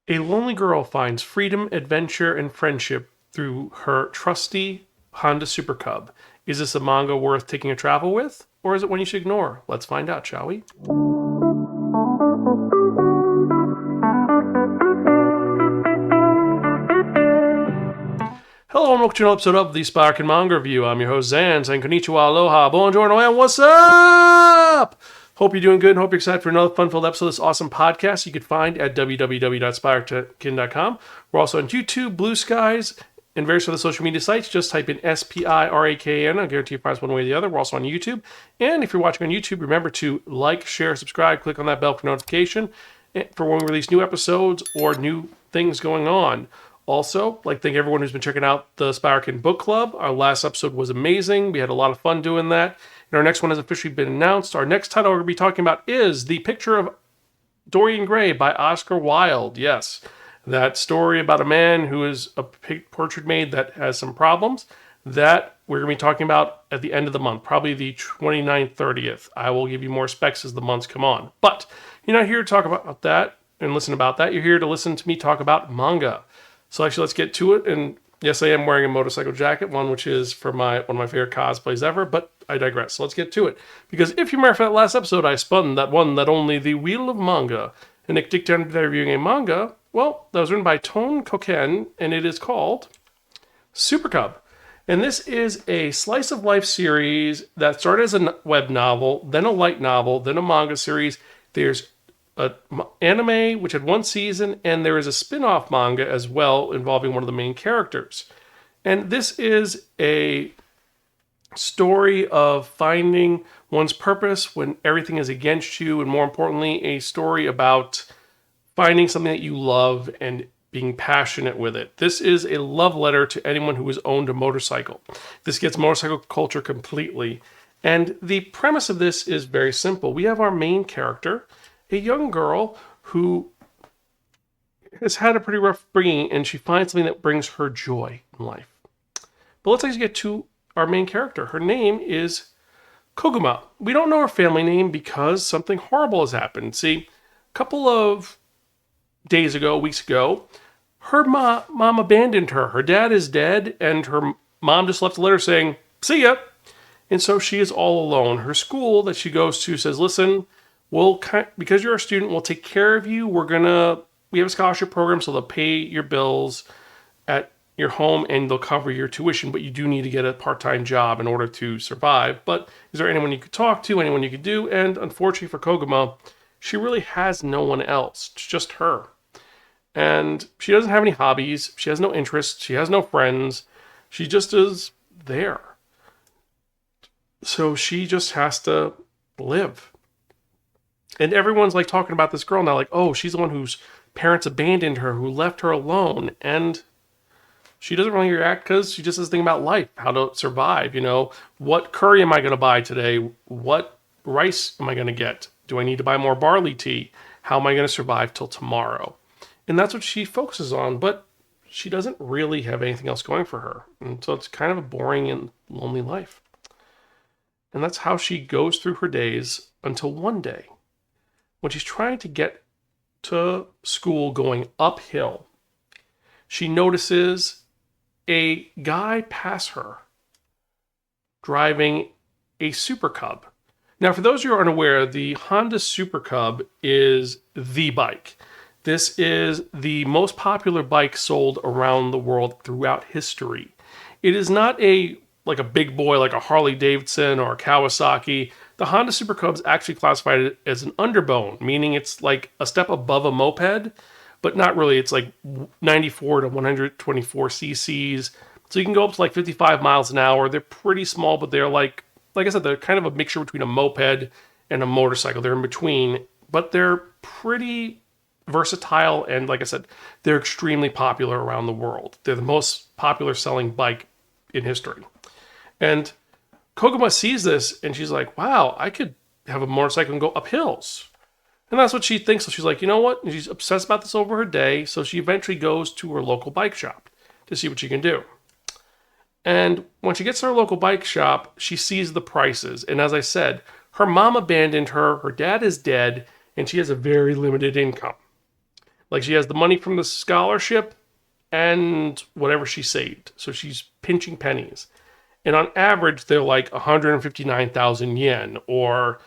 A lonely girl finds freedom, adventure, and friendship through her trusty Honda Super Cub. Is this a manga worth taking a travel with, or is it one you should ignore? Let's find out, shall we? Hello and welcome to another episode of the Spark and Manga Review. I'm your host Zan, saying konnichiwa, aloha, buongiorno, and what's up? Hope you're doing good and hope you're excited for another fun-filled episode of this awesome podcast you can find at www.spirakin.com. We're also on YouTube, Blue Skies, and various other social media sites. Just type in SPIRAKN. I'll guarantee you find us one way or the other. We're also on YouTube. And if you're watching on YouTube, remember to like, share, subscribe, click on that bell for notification for when we release new episodes or new things going on. Also, like thank everyone who's been checking out the Spirakin Book Club. Our last episode was amazing. We had a lot of fun doing that. And our next one has officially been announced. Our next title we're going to be talking about is The Picture of Dorian Gray by Oscar Wilde. Yes, that story about a man who is a portrait made that has some problems that we're going to be talking about at the end of the month, probably the 29th, 30th. I will give you more specs as the months come on. But you're not here to talk about that and listen about that. You're here to listen to me talk about manga. So actually, let's get to it. And yes, I am wearing a motorcycle jacket, one which is for one of my favorite cosplays ever, but I digress. So let's get to it. Because if you remember from that last episode, I spun that one that only the Wheel of Manga, and Nick Dick down there reviewing a manga, well, that was written by Ton Koken, and it is called Super Cub. And this is a slice of life series that started as a web novel, then a light novel, then a manga series. There's an anime which had one season, and there is a spin-off manga as well involving one of the main characters. And this is a story of finding one's purpose when everything is against you, and more importantly, a story about finding something that you love and being passionate with it. This is a love letter to anyone who has owned a motorcycle. This gets motorcycle culture completely. And the premise of this is very simple. We have our main character, a young girl who has had a pretty rough bringing, and she finds something that brings her joy in life. But let's actually get to our main character. Her name is Koguma. We don't know her family name because something horrible has happened. See, a couple of weeks ago, her mom abandoned her. Her dad is dead, and her mom just left a letter saying, "See ya." And so she is all alone. Her school that she goes to says, "Listen, because you're a student, we'll take care of you. We have a scholarship program, so they'll pay your bills at your home and they'll cover your tuition, but you do need to get a part-time job in order to survive. But is there anyone you could talk to, anyone you could do?" And unfortunately for Koguma, she really has no one else. It's just her. And she doesn't have any hobbies. She has no interests. She has no friends. She just is there. So she just has to live. And everyone's like talking about this girl now, like, oh, she's the one whose parents abandoned her, who left her alone. And she doesn't really react because she just is thinking about life, how to survive. What curry am I going to buy today? What rice am I going to get? Do I need to buy more barley tea? How am I going to survive till tomorrow? And that's what she focuses on, but she doesn't really have anything else going for her. And so it's kind of a boring and lonely life. And that's how she goes through her days until one day, when she's trying to get to school going uphill, she notices a guy pass her driving a Super Cub. Now, for those of you who are unaware, the Honda Super Cub is the bike. This is the most popular bike sold around the world throughout history. It is not like a big boy like a Harley Davidson or a Kawasaki. The Honda Super Cub is actually classified as an underbone, meaning it's like a step above a moped, but not really. It's like 94 to 124 cc's. So you can go up to like 55 miles an hour. They're pretty small, but they're like I said, they're kind of a mixture between a moped and a motorcycle. They're in between, but they're pretty versatile. And like I said, they're extremely popular around the world. They're the most popular selling bike in history. And Koguma sees this and she's like, wow, I could have a motorcycle and go up hills. And that's what she thinks. So she's like, you know what? And she's obsessed about this over her day. So she eventually goes to her local bike shop to see what she can do. And when she gets to her local bike shop, she sees the prices. And as I said, her mom abandoned her, her dad is dead, and she has a very limited income. Like she has the money from the scholarship and whatever she saved. So she's pinching pennies. And on average, they're like 159,000 yen, or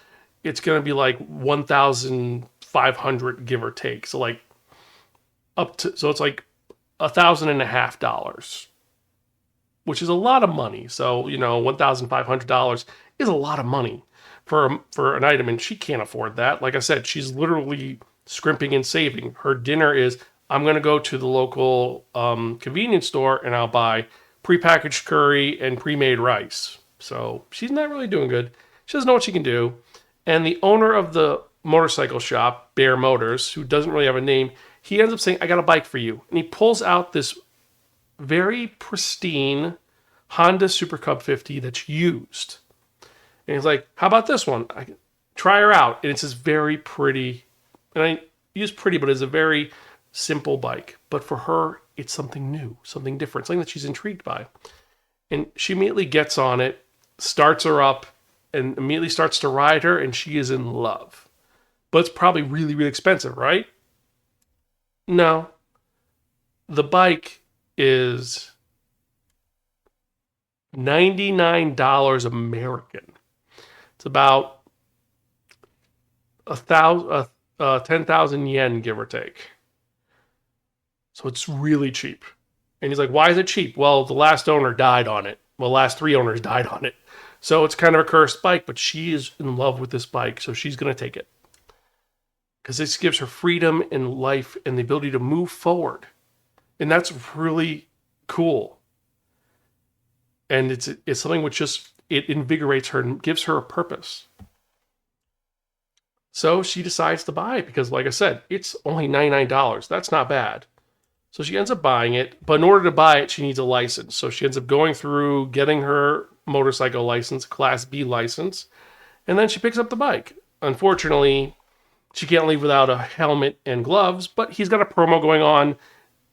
it's going to be like 1,500 give or take. So like so it's like $1,500, which is a lot of money. So, $1,500 is a lot of money for an item, and she can't afford that. Like I said, she's literally scrimping and saving. Her dinner is, I'm going to go to the local convenience store and I'll buy prepackaged curry and pre-made rice. So she's not really doing good. She doesn't know what she can do. And the owner of the motorcycle shop, Bear Motors, who doesn't really have a name, he ends up saying, I got a bike for you. And he pulls out this very pristine Honda Super Cub 50 that's used. And he's like, how about this one? I can try her out. And it's this very pretty, and I use pretty, but it's a very simple bike. But for her, it's something new, something different, something that she's intrigued by. And she immediately gets on it, starts her up, and immediately starts to ride her, and she is in love. But it's probably really, really expensive, right? No. The bike is $99 American. It's about 10,000 yen, give or take. So it's really cheap. And he's like, why is it cheap? Well, the last owner died on it. Well, the last 3 owners died on it. So it's kind of a cursed bike, but she is in love with this bike, so she's going to take it. Because this gives her freedom in life and the ability to move forward. And that's really cool. And it's something which it invigorates her and gives her a purpose. So she decides to buy it because, like I said, it's only $99. That's not bad. So she ends up buying it, but in order to buy it, she needs a license. So she ends up going through getting her motorcycle license, Class B license, and then she picks up the bike. Unfortunately, she can't leave without a helmet and gloves, but he's got a promo going on.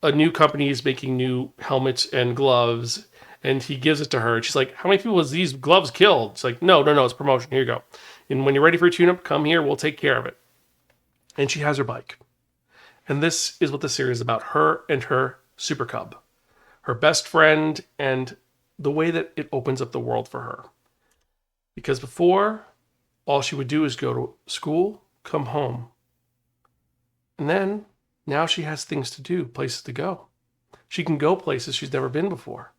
A new company is making new helmets and gloves, and he gives it to her. She's like, how many people has these gloves killed? It's like, no, it's promotion. Here you go. And when you're ready for your tune-up, come here. We'll take care of it. And she has her bike. And this is what the series is about, her and her Super Cub, her best friend, and the way that it opens up the world for her. Because before, all she would do is go to school, come home. And then, now she has things to do, places to go. She can go places she's never been before.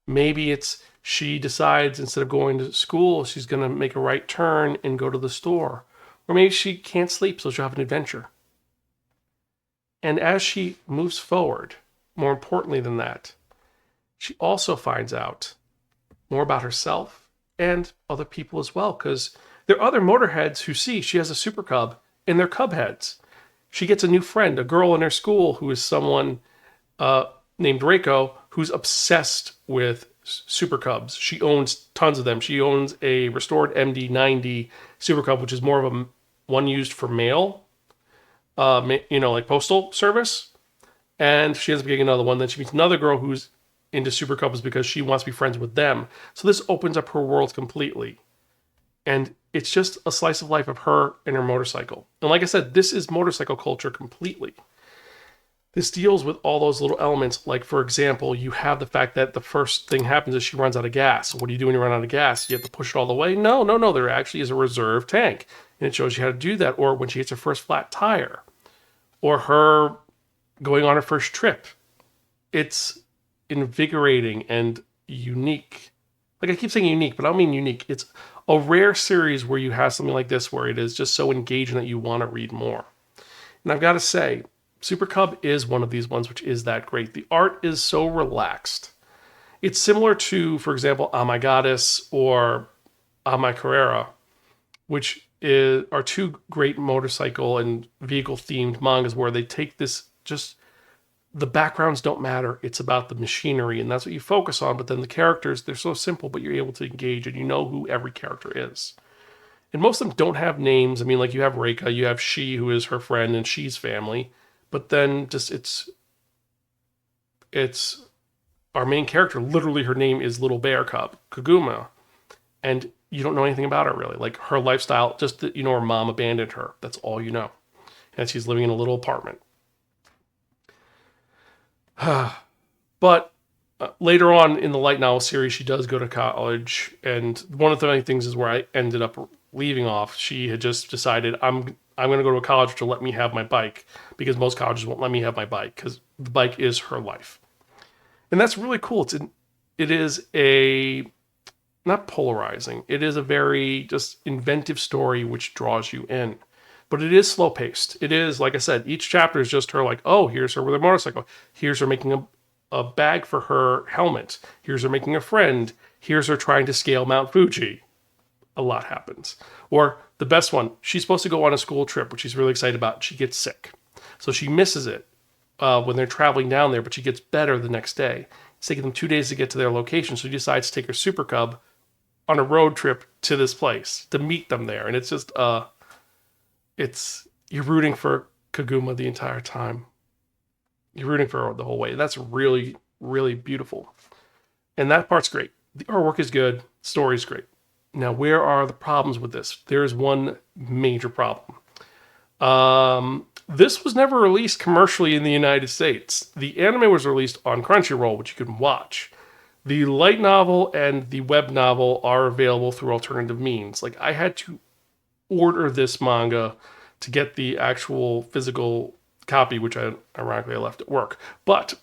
Maybe it's she decides instead of going to school, she's going to make a right turn and go to the store. Or maybe she can't sleep, so she'll have an adventure. And as she moves forward, more importantly than that, she also finds out more about herself and other people as well, because there are other motorheads who see she has a Super Cub and they're Cub heads. She gets a new friend, a girl in her school who is someone named Reiko, who's obsessed with Super Cubs. She owns tons of them. She owns a restored MD-90 Super Cub, which is more of a one used for mail, like postal service. And she ends up getting another one. Then she meets another girl who's into Super Cubs because she wants to be friends with them. So this opens up her world completely. And it's just a slice of life of her and her motorcycle. And like I said, this is motorcycle culture completely. This deals with all those little elements. Like, for example, you have the fact that the first thing happens is she runs out of gas. So what do you do when you run out of gas? You have to push it all the way? No. There actually is a reserve tank. And it shows you how to do that. Or when she hits her first flat tire. Or her going on her first trip. It's invigorating and unique. Like, I keep saying unique, but I don't mean unique. It's a rare series where you have something like this where it is just so engaging that you want to read more. And I've got to say, Super Cub is one of these ones which is that great. The art is so relaxed. It's similar to, for example, Oh My Goddess or Oh My Carrera, which are two great motorcycle and vehicle themed mangas where they take this, just the backgrounds don't matter. It's about the machinery, and that's what you focus on. But then the characters, they're so simple, but you're able to engage and you know who every character is. And most of them don't have names. I mean, like, you have Reika, you have She, who is her friend, and She's family. But then just it's our main character. Literally, her name is Little Bear Cub, Kaguma. And you don't know anything about her, really. Like, her lifestyle, just that, her mom abandoned her. That's all you know. And she's living in a little apartment. But later on in the light novel series, she does go to college, and one of the many things is where I ended up leaving off. She had just decided I'm going to go to a college to let me have my bike because most colleges won't let me have my bike because the bike is her life, and that's really cool. It is a not polarizing. It is a very just inventive story which draws you in. But it is slow paced. It is, like I said, each chapter is just her like, oh, here's her with a motorcycle. Here's her making a bag for her helmet. Here's her making a friend. Here's her trying to scale Mount Fuji. A lot happens. Or the best one, she's supposed to go on a school trip, which she's really excited about. She gets sick. So she misses it when they're traveling down there, but she gets better the next day. It's taking them 2 days to get to their location. So she decides to take her Super Cub on a road trip to this place to meet them there. And it's just, you're rooting for Koguma the entire time. You're rooting for her the whole way. That's really, really beautiful. And that part's great. The artwork is good. Story's great. Now, where are the problems with this? There's one major problem. This was never released commercially in the United States. The anime was released on Crunchyroll, which you can watch. The light novel and the web novel are available through alternative means. Like, I had to order this manga to get the actual physical copy, which ironically I left at work. But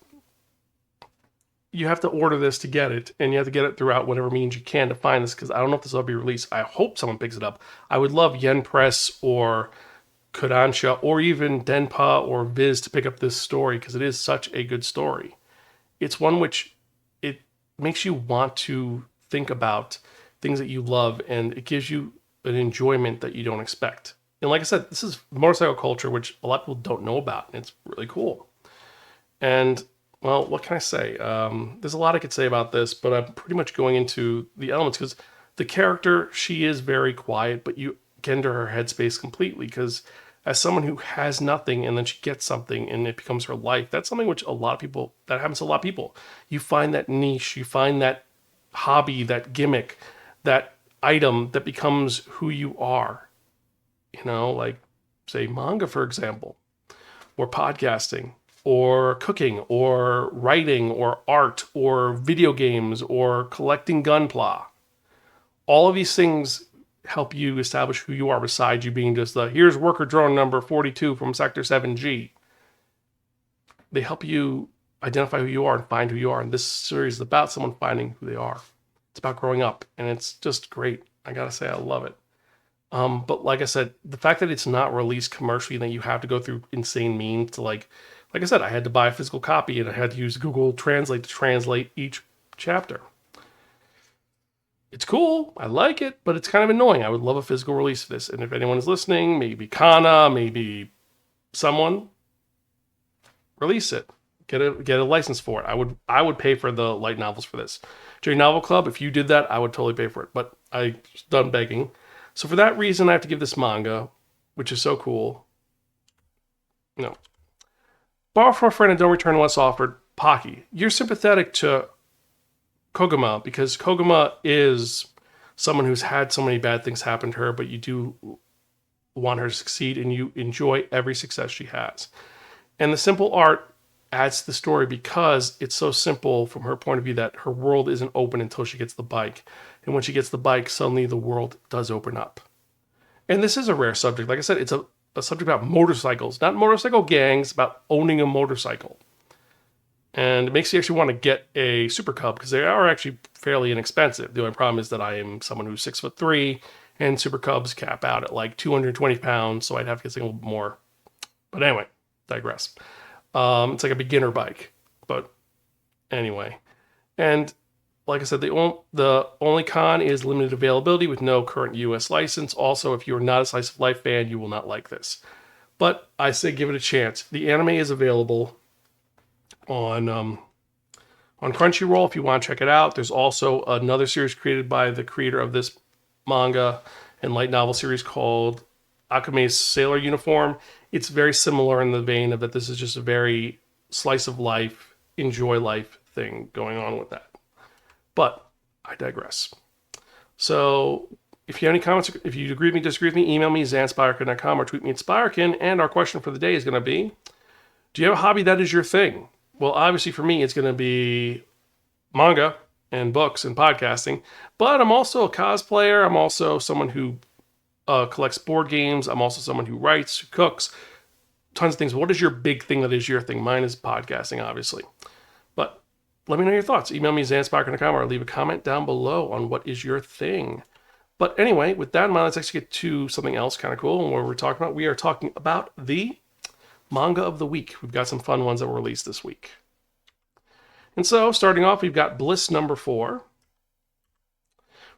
you have to order this to get it, and you have to get it throughout whatever means you can to find this, because I don't know if this will be released. I hope someone picks it up. I would love Yen Press or Kodansha or even Denpa or Viz to pick up this story, because it is such a good story. It's one which it makes you want to think about things that you love, and it gives you an enjoyment that you don't expect. And like I said, this is motorcycle culture, which a lot of people don't know about, and it's really cool. And, well, what can I say? There's a lot I could say about this, but I'm pretty much going into the elements, because the character, she is very quiet, but you get into her headspace completely, because as someone who has nothing and then she gets something and it becomes her life, that's something which that happens to a lot of people. You find that niche, you find that hobby, that gimmick, that item that becomes who you are. You know, like, say, manga, for example, or podcasting, or cooking, or writing, or art, or video games, or collecting Gunpla. All of these things help you establish who you are, besides you being just here's worker drone number 42 from Sector 7G. They help you identify who you are and find who you are. And this series is about someone finding who they are. It's about growing up, and it's just great. I gotta say, I love it. But like I said, the fact that it's not released commercially and that you have to go through insane means to like I said, I had to buy a physical copy and I had to use Google Translate to translate each chapter. It's cool. I like it, but it's kind of annoying. I would love a physical release of this. And if anyone is listening, maybe Kana, maybe someone, release it. Get a license for it. I would pay for the light novels for this. J Novel Club, if you did that, I would totally pay for it. But I'm done begging. So for that reason, I have to give this manga, which is so cool. No. Borrow from a friend and don't return unless offered. Pocky. You're sympathetic to Koguma because Koguma is someone who's had so many bad things happen to her, but you do want her to succeed and you enjoy every success she has. And the simple art adds to the story because it's so simple from her point of view that her world isn't open until she gets the bike. And when she gets the bike, suddenly the world does open up. And this is a rare subject. Like I said, it's a subject about motorcycles, not motorcycle gangs, about owning a motorcycle. And it makes you actually want to get a Super Cub because they are actually fairly inexpensive. The only problem is that I am someone who's 6'3", and Super Cubs cap out at like 220 pounds, so I'd have to get something a little more. But anyway, digress. It's like a beginner bike, but anyway. And like I said, the only con is limited availability with no current U.S. license. Also, if you're not a Slice of Life fan, you will not like this. But I say give it a chance. The anime is available on Crunchyroll if you want to check it out. There's also another series created by the creator of this manga and light novel series called Akame's Sailor Uniform. It's very similar in the vein of that this is just a very slice of life, enjoy life thing going on with that. But I digress. So if you have any comments, if you agree with me, disagree with me, email me, zanspirakin.com or tweet me at Spirakin. And our question for the day is going to be, do you have a hobby that is your thing? Well, obviously for me, it's going to be manga and books and podcasting. But I'm also a cosplayer. I'm also someone who collects board games. I'm also someone who writes, who cooks, tons of things. What is your big thing that is your thing? Mine is podcasting, obviously. But let me know your thoughts. Email me zansparker.com or leave a comment down below on what is your thing. But anyway, with that in mind, let's actually get to something else kind of cool. And what we're talking about, we are talking about the manga of the week. We've got some fun ones that were released this week. And so, starting off, we've got Bliss number 4.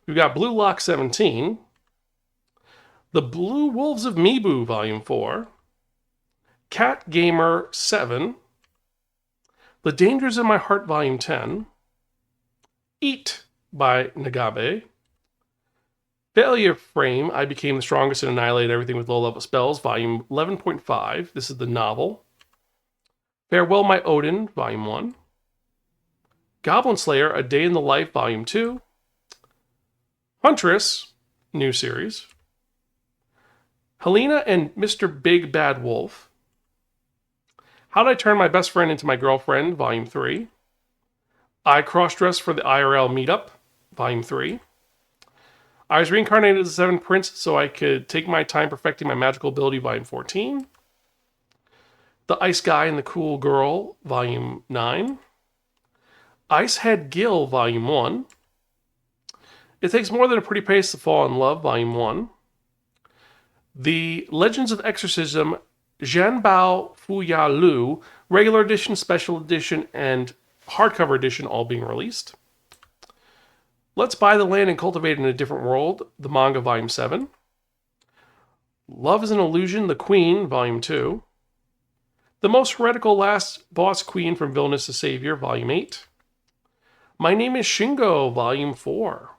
We've got Blue Lock 17. The Blue Wolves of Mibu, Volume 4. Cat Gamer 7. The Dangers in My Heart, Volume 10. Eat by Nagabe. Failure Frame, I Became the Strongest and Annihilated Everything with Low-Level Spells, Volume 11.5. This is the novel. Farewell My Odin, Volume 1. Goblin Slayer, A Day in the Life, Volume 2. Huntress, new series. Helena and Mr. Big Bad Wolf. How Did I Turn My Best Friend Into My Girlfriend, Volume 3. I Crossdressed for the IRL Meetup, Volume 3. I was reincarnated as a 7th prince so I could take my time perfecting my magical ability, Volume 14. The Ice Guy and the Cool Girl, Volume 9. Icehead Gill, Volume 1. It Takes More Than a Pretty Face to Fall in Love, Volume 1. The Legends of Exorcism, Zhanbao Fuya Lu, Regular Edition, Special Edition, and Hardcover Edition all being released. Let's Buy the Land and Cultivate in a Different World, the manga, Volume 7. Love is an Illusion, The Queen, Volume 2. The Most Heretical Last Boss Queen from Villainous to Savior, Volume 8. My Name is Shingo, Volume 4.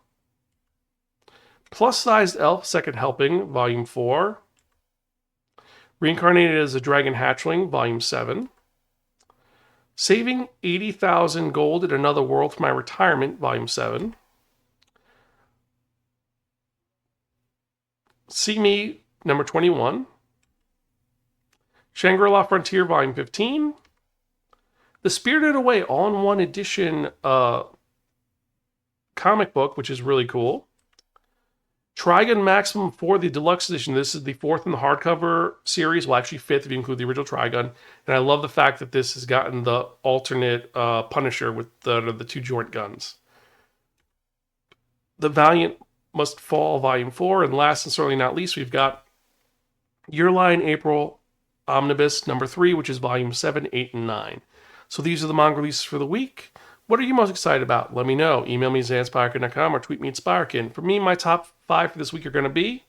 Plus-Sized Elf, Second Helping, Volume 4. Reincarnated as a Dragon Hatchling, Volume 7. Saving 80,000 Gold in Another World for My Retirement, Volume 7. See Me, number 21. Shangri-La Frontier, Volume 15. The Spirited Away all-in-one edition comic book, which is really cool. Trigun Maximum 4, the deluxe edition. This is the 4th in the hardcover series. Well, actually 5th if you include the original Trigun. And I love the fact that this has gotten the alternate Punisher with the 2 joint guns. The Valiant Must Fall, Volume 4. And last and certainly not least, we've got Your Lie April Omnibus number 3, which is Volume 7, 8, and 9. So these are the manga releases for the week. What are you most excited about? Let me know. Email me at zansparkin.com or tweet me at Spirekin. For me, my top 5 for this week are going to be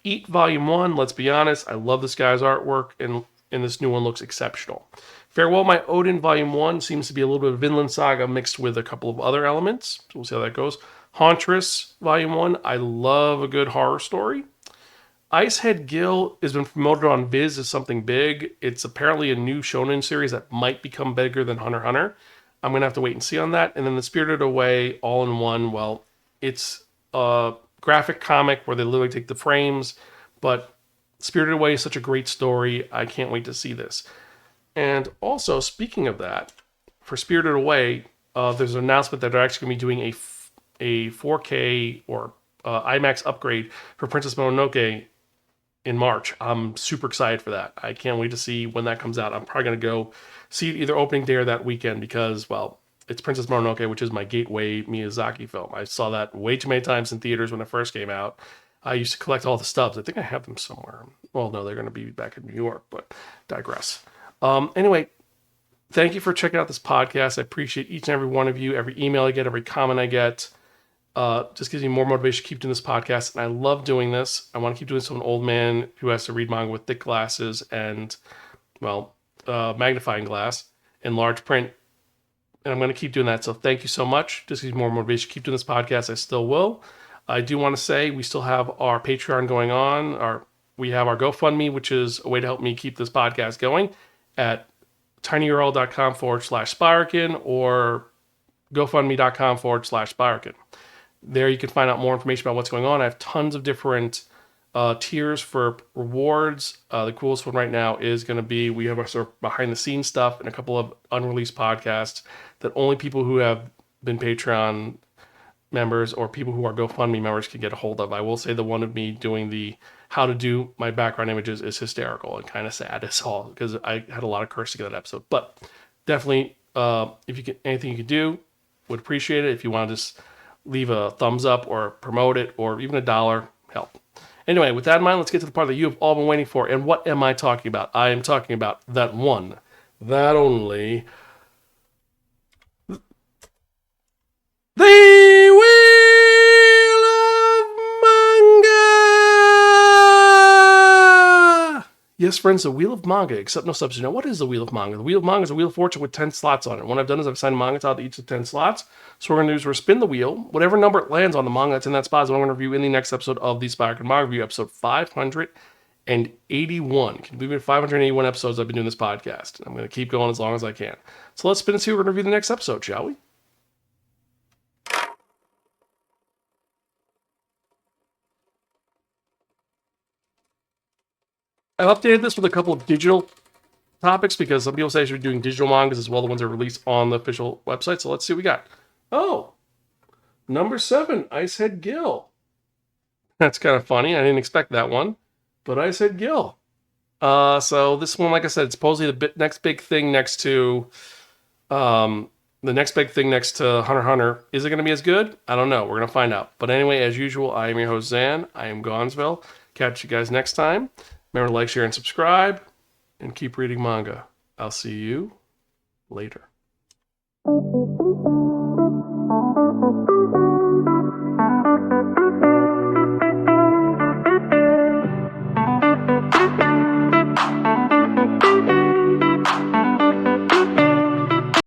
Eat Volume 1. Let's be honest, I love this guy's artwork, and this new one looks exceptional. Farewell My Odin Volume 1 seems to be a little bit of Vinland Saga mixed with a couple of other elements. So we'll see how that goes. Huntress Volume 1. I love a good horror story. Icehead Gill has been promoted on Viz as something big. It's apparently a new shonen series that might become bigger than Hunter x Hunter. I'm going to have to wait and see on that. And then The Spirited Away all-in-one, well, it's a graphic comic where they literally take the frames, but Spirited Away is such a great story. I can't wait to see this. And also, speaking of that, for Spirited Away, there's an announcement that they're actually going to be doing a 4K or IMAX upgrade for Princess Mononoke in March. I'm super excited for that. I can't wait to see when that comes out. I'm probably going to go see it either opening day or that weekend because, well, it's Princess Mononoke, which is my gateway Miyazaki film. I saw that way too many times in theaters when it first came out. I used to collect all the stubs. I think I have them somewhere. Well, no, they're going to be back in New York, but digress. Anyway, thank you for checking out this podcast. I appreciate each and every one of you, every email I get, every comment I get. Just gives me more motivation to keep doing this podcast. And I love doing this. I want to keep doing this to an old man who has to read manga with thick glasses and, well, magnifying glass in large print. And I'm going to keep doing that. So thank you so much. Just gives me more motivation to keep doing this podcast. I still will. I do want to say we still have our Patreon going on. We have our GoFundMe, which is a way to help me keep this podcast going at tinyurl.com/Spirekin or GoFundMe.com/Spirekin. There you can find out more information about what's going on. I have tons of different tiers for rewards. The coolest one right now is going to be, we have our sort of behind the scenes stuff and a couple of unreleased podcasts that only people who have been Patreon members or people who are GoFundMe members can get a hold of. I will say the one of me doing the how to do my background images is hysterical and kind of sad as all, because I had a lot of cursing in that episode. But definitely, if you can, anything you could do, would appreciate it. If you want to just leave a thumbs up or promote it or even $1, help. Anyway, with that in mind, let's get to the part that you have all been waiting for. And what am I talking about? I am talking about that one, that only, the Wheel of Manga! Yes, friends, the Wheel of Manga, except no substitute. Now, what is the Wheel of Manga? The Wheel of Manga is a Wheel of Fortune with 10 slots on it. What I've done is I've assigned manga to each of the 10 slots. So what we're going to do is we're going to spin the wheel. Whatever number it lands on the manga that's in that spot is what I'm going to review in the next episode of the Spiraken Manga Review, episode 581. Can you believe it? 581 episodes I've been doing this podcast. I'm going to keep going as long as I can. So let's spin and see what we're going to review the next episode, shall we? I've updated this with a couple of digital topics because some people say I should be doing digital mangas as well, the ones that are released on the official website. So let's see what we got. Oh, number 7, Icehead Gill. That's kind of funny. I didn't expect that one, but Icehead Gill. So this one, like I said, it's supposedly the next big thing next to Hunter x Hunter. Is it going to be as good? I don't know. We're going to find out. But anyway, as usual, I am your host, Zan. I am Gonzville. Catch you guys next time. Remember to like, share, and subscribe, and keep reading manga. I'll see you later.